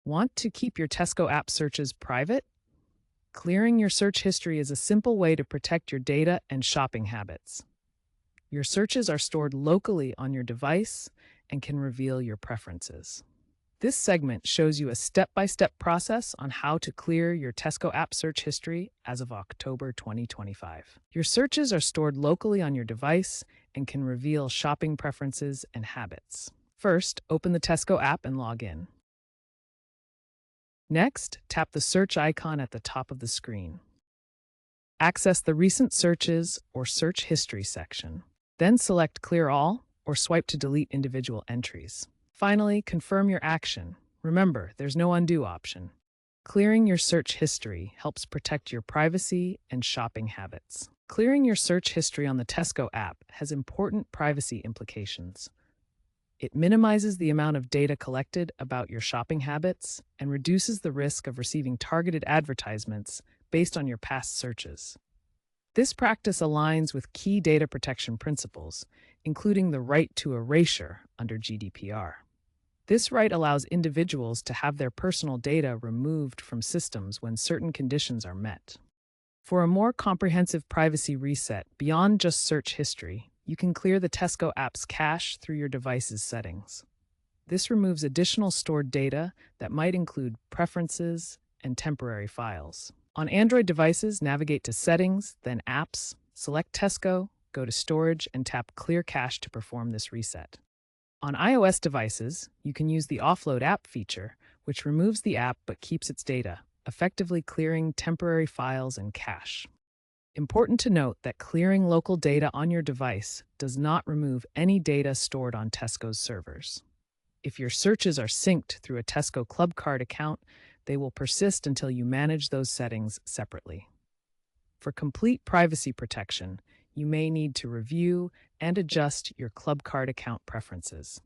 Want to keep your Tesco app searches private? Clearing your search history is a simple way to protect your data and shopping habits. Your searches are stored locally on your device and can reveal your preferences. This segment shows you a step-by-step process on how to clear your Tesco app search history as of October 2025. Your searches are stored locally on your device and can reveal shopping preferences and habits. First, open the Tesco app and log in. Next, tap the search icon at the top of the screen. Access the Recent Searches or Search History section. Then select Clear All or swipe to delete individual entries. Finally, confirm your action. Remember, there's no undo option. Clearing your search history helps protect your privacy and shopping habits. Clearing your search history on the Tesco app has important privacy implications. It minimizes the amount of data collected about your shopping habits and reduces the risk of receiving targeted advertisements based on your past searches. This practice aligns with key data protection principles, including the right to erasure under GDPR. This right allows individuals to have their personal data removed from systems when certain conditions are met. For a more comprehensive privacy reset beyond just search history, you can clear the Tesco app's cache through your device's settings. This removes additional stored data that might include preferences and temporary files. On Android devices, navigate to Settings, then Apps, select Tesco, go to Storage, and tap Clear Cache to perform this reset. On iOS devices, you can use the Offload App feature, which removes the app but keeps its data, effectively clearing temporary files and cache. Important to note that clearing local data on your device does not remove any data stored on Tesco's servers. If your searches are synced through a Tesco Club Card account, they will persist until you manage those settings separately. For complete privacy protection, you may need to review and adjust your Club Card account preferences.